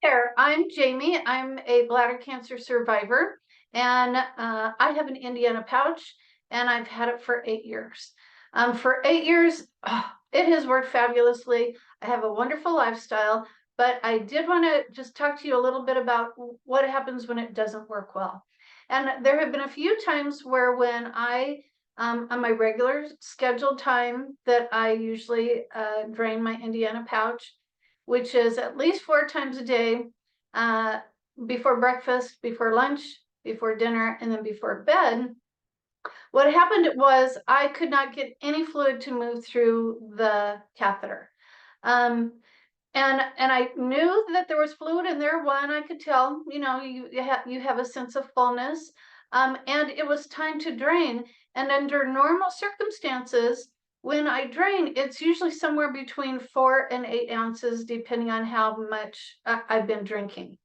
There, I'm Jamie. I'm a bladder cancer survivor, and I have an Indiana pouch, and I've had it for 8 years. For 8 years, it has worked fabulously. I have a wonderful lifestyle, but I did want to just talk to you a little bit about what happens when it doesn't work well. And there have been a few times where when on my regular scheduled time that I usually drain my Indiana pouch, which is at least 4 times a day, uh, before breakfast, before lunch, before dinner, and then before bed. What happened was I could not get any fluid to move through the catheter. Um, and I knew that there was fluid in there. One, I could tell, you have a sense of fullness, and it was time to drain. And under normal circumstances, when I drain, it's usually somewhere between 4 and 8 ounces, depending on how much I've been drinking.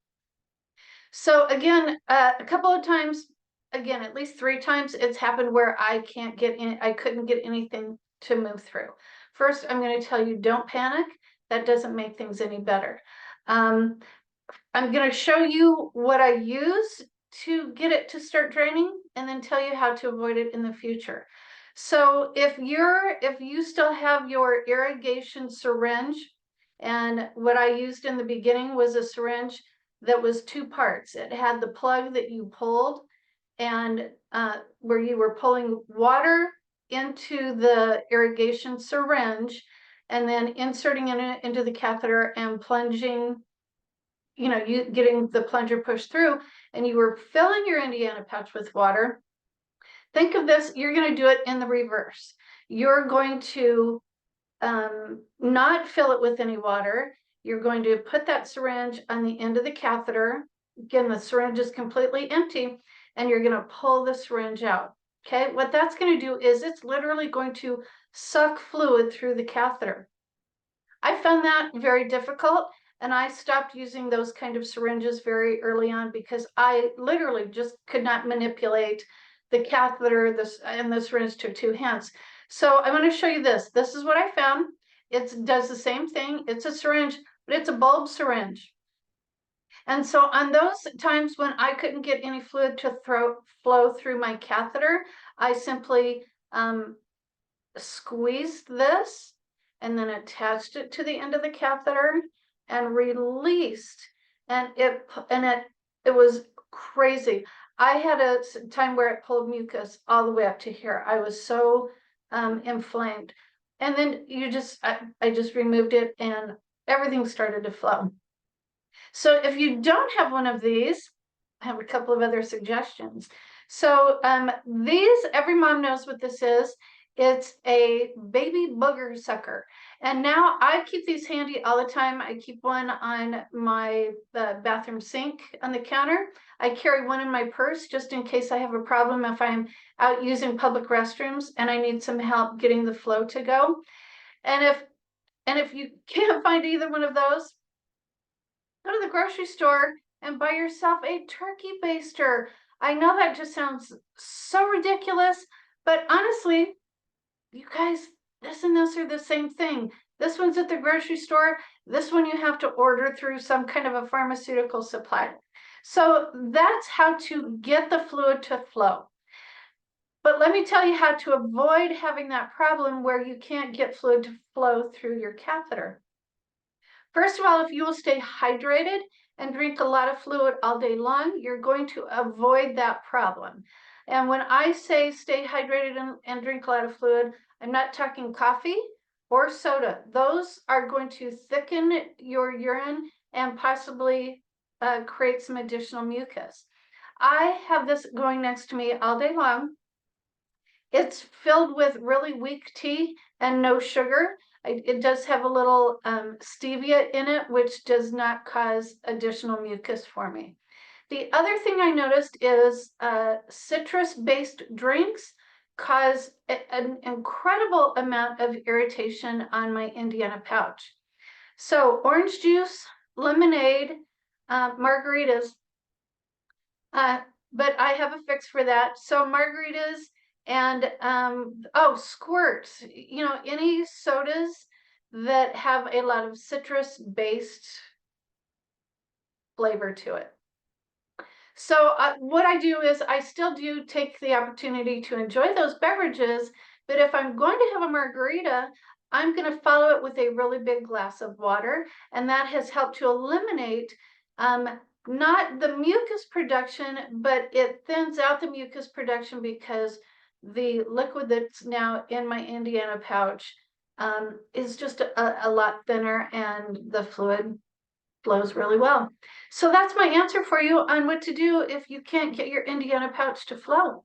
So again, a couple of times, again, at least 3 times, it's happened where I couldn't get anything to move through. First, I'm going to tell you, don't panic. That doesn't make things any better. I'm going to show you what I use to get it to start draining, and then tell you how to avoid it in the future. So if you still have your irrigation syringe, and what I used in the beginning was a syringe that was 2 parts. It had the plug that you pulled, and where you were pulling water into the irrigation syringe, and then inserting it into the catheter and plunging, you getting the plunger pushed through, and you were filling your Indiana pouch with water. Think of this, you're going to do it in the reverse. You're going to not fill it with any water. You're going to put that syringe on the end of the catheter. Again, the syringe is completely empty, and you're going to pull the syringe out. Okay, what that's going to do is it's literally going to suck fluid through the catheter. I found that very difficult, and I stopped using those kind of syringes very early on because I literally just could not manipulate the catheter and the syringe to 2 hands. So I want to show you this. This is what I found. It does the same thing. It's a syringe, but it's a bulb syringe. And so on those times when I couldn't get any fluid to flow through my catheter, I simply squeezed this and then attached it to the end of the catheter and released. And it was crazy. I had a time where it pulled mucus all the way up to here. I was so inflamed. And then I just removed it, and everything started to flow. So if you don't have one of these, I have a couple of other suggestions. So every mom knows what this is. It's a baby booger sucker. And now I keep these handy all the time. I keep one on my bathroom sink on the counter. I carry one in my purse just in case I have a problem if I'm out using public restrooms and I need some help getting the flow to go. And if you can't find either one of those, go to the grocery store and buy yourself a turkey baster. I know that just sounds so ridiculous, but honestly, you guys, this and this are the same thing. This one's at the grocery store. This one you have to order through some kind of a pharmaceutical supplier. So that's how to get the fluid to flow. But let me tell you how to avoid having that problem where you can't get fluid to flow through your catheter. First of all, if you will stay hydrated and drink a lot of fluid all day long, you're going to avoid that problem. And when I say stay hydrated and drink a lot of fluid, I'm not talking coffee or soda. Those are going to thicken your urine and possibly create some additional mucus. I have this going next to me all day long. It's filled with really weak tea and no sugar. It does have a little stevia in it, which does not cause additional mucus for me. The other thing I noticed is citrus-based drinks cause an incredible amount of irritation on my Indiana pouch. So orange juice, lemonade, margaritas, but I have a fix for that. So margaritas and squirts, any sodas that have a lot of citrus-based flavor to it. So what I do is I still do take the opportunity to enjoy those beverages, but if I'm going to have a margarita, I'm going to follow it with a really big glass of water, and that has helped to eliminate not the mucus production, but it thins out the mucus production because the liquid that's now in my Indiana pouch is just a lot thinner, and the fluid flows really well. So that's my answer for you on what to do if you can't get your Indiana pouch to flow.